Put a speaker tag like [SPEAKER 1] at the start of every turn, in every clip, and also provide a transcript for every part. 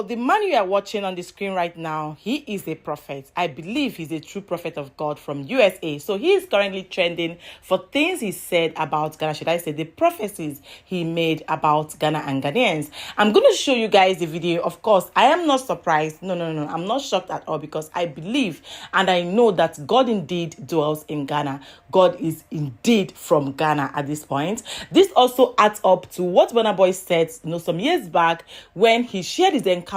[SPEAKER 1] So the man you are watching on the screen right now, he is a prophet. I believe he's a true prophet of God from USA. So he is currently trending for things he said about Ghana. Should I say the prophecies he made about Ghana and Ghanaians? I'm going to show you guys the video. Of course, I am not surprised. No. I'm not shocked at all because I believe and I know that God indeed dwells in Ghana. God is indeed from Ghana at this point. This also adds up to what Burnaboy said, some years back when he shared his encounters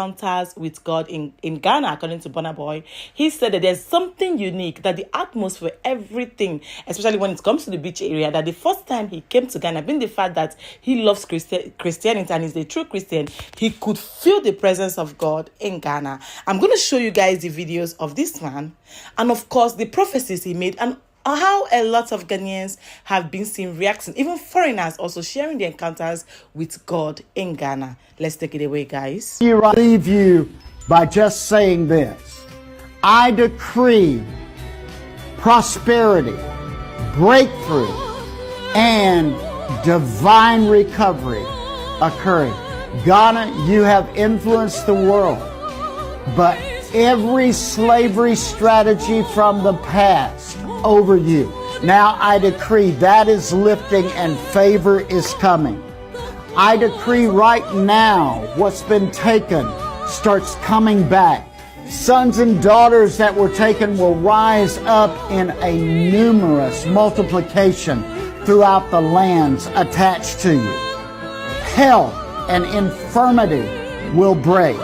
[SPEAKER 1] with God in Ghana. According to Burnaboy, he said that there's something unique, that the atmosphere, everything, especially when it comes to the beach area, that the first time he came to Ghana, being the fact that he loves Christianity and is a true Christian, he could feel the presence of God in Ghana. I'm going to show you guys the videos of this man and of course the prophecies he made and how a lot of Ghanaians have been seen reacting, even foreigners also sharing their encounters with God in Ghana. Let's take it away, guys.
[SPEAKER 2] I leave you by just saying this. I decree prosperity, breakthrough, and divine recovery occurring. Ghana, you have influenced the world, but every slavery strategy from the past over you, now I decree that is lifting and favor is coming. I decree right now what's been taken starts coming back. Sons and daughters that were taken will rise up in a numerous multiplication throughout the lands attached to you. Health and infirmity will break.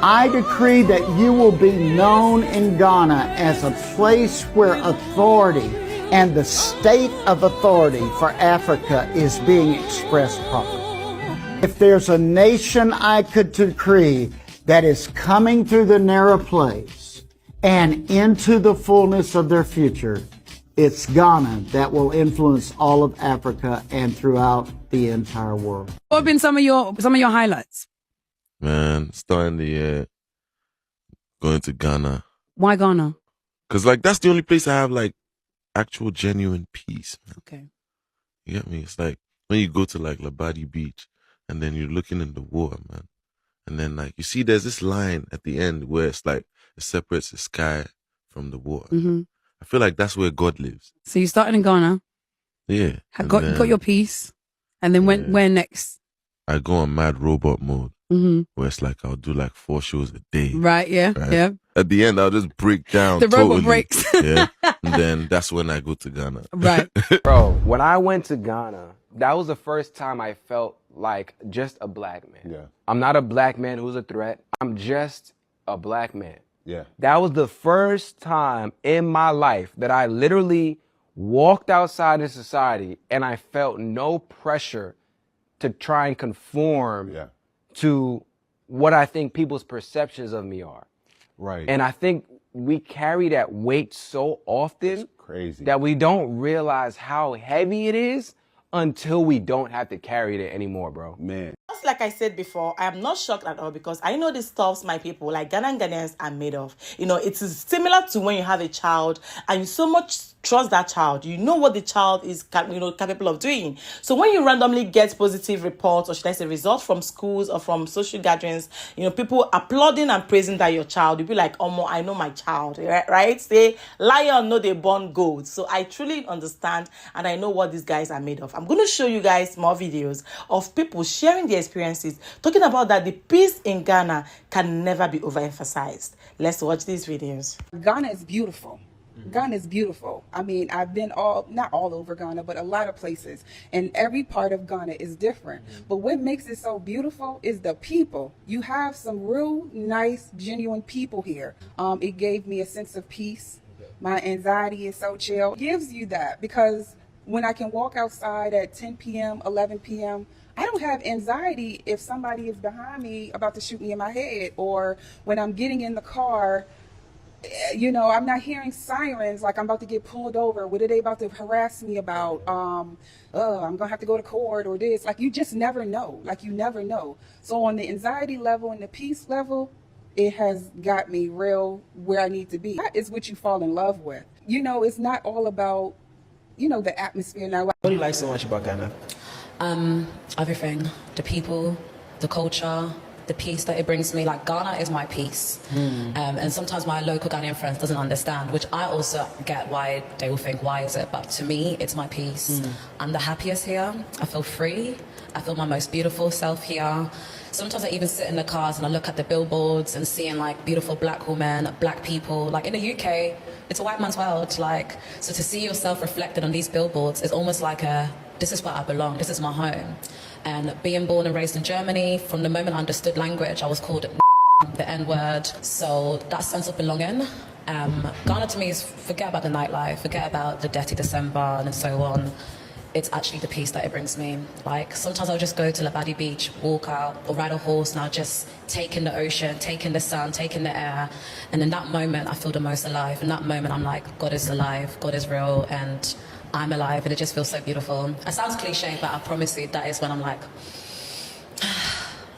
[SPEAKER 2] I decree that you will be known in Ghana as a place where authority and the state of authority for Africa is being expressed properly. If there's a nation I could decree that is coming through the narrow place and into the fullness of their future, it's Ghana that will influence all of Africa and throughout the entire world.
[SPEAKER 3] What have been some of your highlights?
[SPEAKER 4] Man, starting the year, going to Ghana.
[SPEAKER 3] Why Ghana?
[SPEAKER 4] Because, that's the only place I have, actual genuine peace, man.
[SPEAKER 3] Okay.
[SPEAKER 4] You get me? It's like when you go to, Labadi Beach and then you're looking in the water, man. And then, you see there's this line at the end where it's it separates the sky from the water.
[SPEAKER 3] Mm-hmm.
[SPEAKER 4] I feel like that's where God lives.
[SPEAKER 3] So you started in Ghana.
[SPEAKER 4] Yeah.
[SPEAKER 3] Got your peace. And then where next?
[SPEAKER 4] I go on mad robot mode.
[SPEAKER 3] Mm-hmm.
[SPEAKER 4] Where it's I'll do 4 shows a day.
[SPEAKER 3] Right, yeah,
[SPEAKER 4] right?
[SPEAKER 3] yeah.
[SPEAKER 4] At the end, I'll just break down.
[SPEAKER 3] The
[SPEAKER 4] totally,
[SPEAKER 3] robot breaks.
[SPEAKER 4] Yeah. And then that's when I go to Ghana.
[SPEAKER 3] Right.
[SPEAKER 5] Bro, when I went to Ghana, that was the first time I felt like just a black man.
[SPEAKER 6] Yeah.
[SPEAKER 5] I'm not a black man who's a threat. I'm just a black man.
[SPEAKER 6] Yeah.
[SPEAKER 5] That was the first time in my life that I literally walked outside in society and I felt no pressure to try and conform to what I think people's perceptions of me are.
[SPEAKER 6] Right.
[SPEAKER 5] And I think we carry that weight so often
[SPEAKER 6] It's crazy
[SPEAKER 5] that we don't realize how heavy it is until we don't have to carry it anymore, bro.
[SPEAKER 6] Man.
[SPEAKER 1] Just like I said before, I am not shocked at all because I know the stuffs my people, Ghana and Ghanaians, are made of. It is similar to when you have a child and you so much trust that child. You know what the child is capable of doing. So when you randomly get positive reports, or should I say results from schools or from social gatherings, people applauding and praising that your child, you'll be like, oh, I know my child, right? Say, lion, no, they born gold. So I truly understand and I know what these guys are made of. I'm going to show you guys more videos of people sharing their experiences, talking about that the peace in Ghana can never be overemphasized. Let's watch these videos.
[SPEAKER 7] Ghana is beautiful. Ghana is beautiful. I mean, I've been not all over Ghana, but a lot of places. And every part of Ghana is different. But what makes it so beautiful is the people. You have some real nice, genuine people here. It gave me a sense of peace. My anxiety is so chill. It gives you that because when I can walk outside at 10 p.m., 11 p.m., I don't have anxiety if somebody is behind me about to shoot me in my head, or when I'm getting in the car, I'm not hearing sirens like I'm about to get pulled over. What are they about to harass me about? I'm gonna have to go to court or this. You just never know. You never know. So on the anxiety level and the peace level, it has got me real where I need to be. That is what you fall in love with. It's not all about, the atmosphere now.
[SPEAKER 8] What do you like so much about Ghana?
[SPEAKER 9] Everything. The people, the culture,
[SPEAKER 6] the peace that it brings me. Like, Ghana is my peace. And sometimes my local Ghanaian friends doesn't understand, which I also get why they will think, why is it? But to me, it's my peace. I'm the happiest here. I feel free. I feel my most beautiful self here. Sometimes I even sit in the cars and I look at the billboards and seeing like beautiful black women, black people. Like in the UK, it's a white man's world. Like, so to see yourself reflected on these billboards is almost like this is where I belong, this is my home. And being born and raised in Germany, from the moment I understood language, I was called the N-word. So that sense of belonging. Ghana to me is, forget about the nightlife, forget about the dirty December and so on. It's actually the peace that it brings me. Like, sometimes I'll just go to Labadi Beach, walk out, or ride a horse, and I'll just take in the ocean, take in the sun, take in the air. And in that moment, I feel the most alive. In that moment, I'm like, God is alive, God is real, and I'm alive, and it just feels so beautiful. It sounds cliche, but I promise you, that is when I'm like,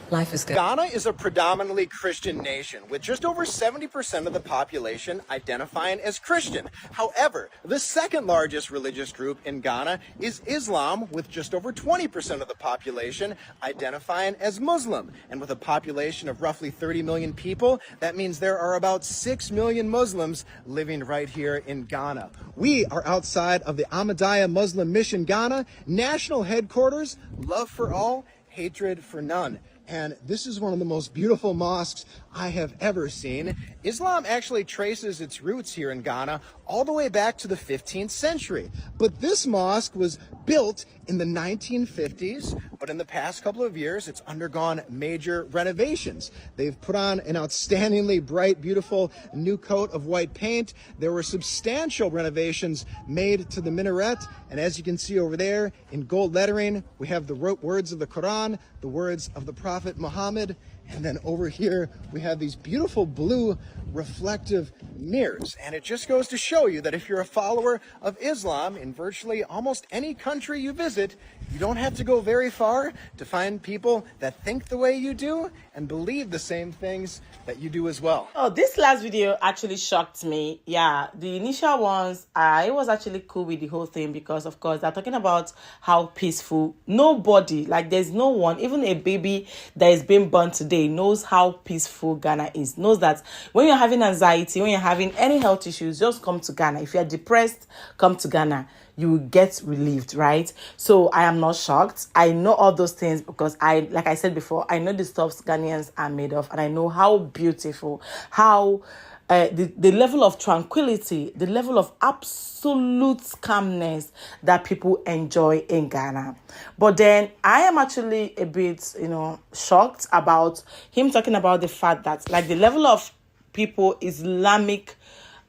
[SPEAKER 6] life is good.
[SPEAKER 8] Ghana is a predominantly Christian nation, with just over 70% of the population identifying as Christian. However, the second largest religious group in Ghana is Islam, with just over 20% of the population identifying as Muslim. And with a population of roughly 30 million people, that means there are about 6 million Muslims living right here in Ghana. We are outside of the Ahmadiyya Muslim Mission Ghana, national headquarters, love for all, hatred for none. And this is one of the most beautiful mosques I have ever seen. Islam actually traces its roots here in Ghana all the way back to the 15th century. But this mosque was built in the 1950s, but in the past couple of years, it's undergone major renovations. They've put on an outstandingly bright, beautiful new coat of white paint. There were substantial renovations made to the minaret. And as you can see over there in gold lettering, we have the words of the Quran, the words of the Prophet Muhammad. And then over here, we have these beautiful blue reflective mirrors. And it just goes to show you that if you're a follower of Islam in virtually almost any country you visit, you don't have to go very far to find people that think the way you do and believe the same things that you do as well.
[SPEAKER 1] Oh, this last video actually shocked me. Yeah, the initial ones, I was actually cool with the whole thing because, of course, they're talking about how peaceful. Nobody, like there's no one, even a baby that is being born today knows how peaceful Ghana is. Knows that when you're having anxiety, when you're having any health issues, just come to Ghana. If you're depressed, come to Ghana. You will get relieved, right? So I am not shocked. I know all those things because like I said before, I know the stuff Ghanaians are made of, and I know how beautiful, how the level of tranquility, the level of absolute calmness that people enjoy in Ghana. But then I am actually a bit, shocked about him talking about the fact that like the level of people Islamic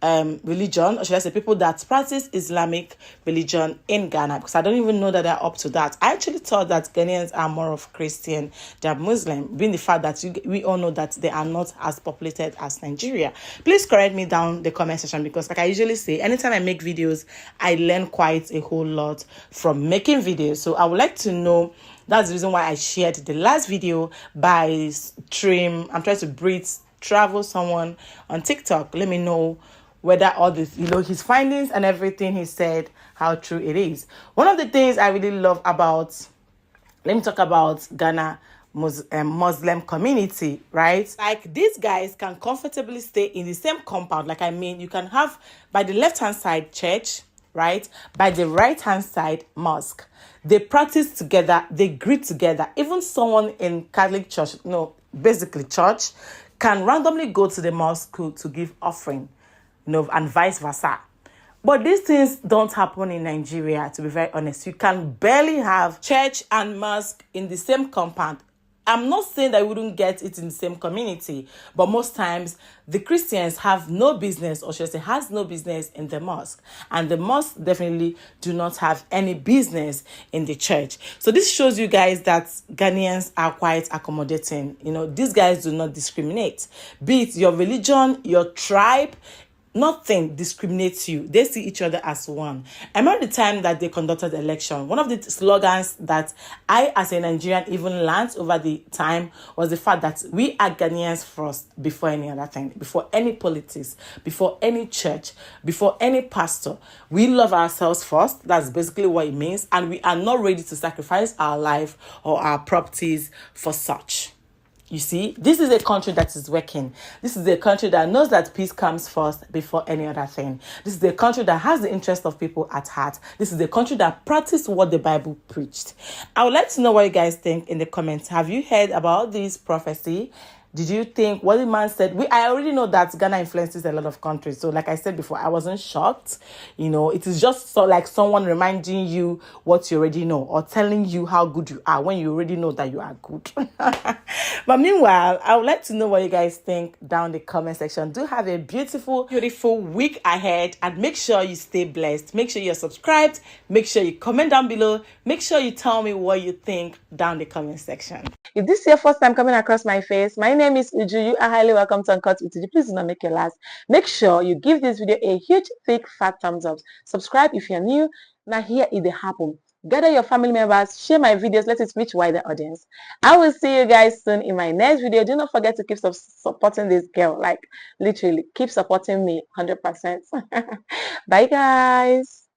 [SPEAKER 1] religion, or should I say people that practice Islamic religion in Ghana, because I don't even know that they're up to that. I actually thought that Ghanaians are more of Christian than Muslim, being the fact that we all know that they are not as populated as Nigeria. Please correct me down the comment section, because like I usually say, anytime I make videos, I learn quite a whole lot from making videos. So I would like to know. That's the reason why I shared the last video by stream. I'm trying to breed travel someone on TikTok. Let me know whether all this, his findings and everything he said, how true it is. One of the things I really love about, let me talk about Ghana Muslim community, right? Like these guys can comfortably stay in the same compound. Like, you can have by the left-hand side church, right? By the right-hand side mosque. They practice together, they greet together. Even someone in Catholic church, basically church, can randomly go to the mosque to give offering. And vice versa. But these things don't happen in Nigeria, to be very honest. You can barely have church and mosque in the same compound. I'm not saying that we wouldn't get it in the same community, but most times the Christians have no business, or should I say has no business in the mosque. And the mosque definitely do not have any business in the church. So this shows you guys that Ghanaians are quite accommodating. These guys do not discriminate. Be it your religion, your tribe, nothing discriminates you. They see each other as one. I remember the time that they conducted the election. One of the slogans that I, as a Nigerian, even learned over the time was the fact that we are Ghanaians first before any other thing, before any politics, before any church, before any pastor. We love ourselves first. That's basically what it means. And we are not ready to sacrifice our life or our properties for such. You see, this is a country that is working. This is a country that knows that peace comes first before any other thing. This is a country that has the interest of people at heart. This is a country that practices what the Bible preached. I would like to know what you guys think in the comments. Have you heard about this prophecy? Did you think what the man said? I already know that Ghana influences a lot of countries. So like I said before, I wasn't shocked. You know, it is just so like someone reminding you what you already know or telling you how good you are when you already know that you are good. But meanwhile, I would like to know what you guys think down in the comment section. Do have a beautiful, beautiful week ahead, and make sure you stay blessed. Make sure you're subscribed. Make sure you comment down below. Make sure you tell me what you think down in the comment section. If this is your first time coming across my face, my name is Uju. You are highly welcome to Uncut with Uju. Please do not make it last. Make sure you give this video a huge, thick, fat thumbs up. Subscribe if you're new. Now here is the happen. Gather your family members, share my videos, let it reach wider audience. I will see you guys soon in my next video. Do not forget to keep supporting this girl. Like, literally, keep supporting me 100%. Bye, guys.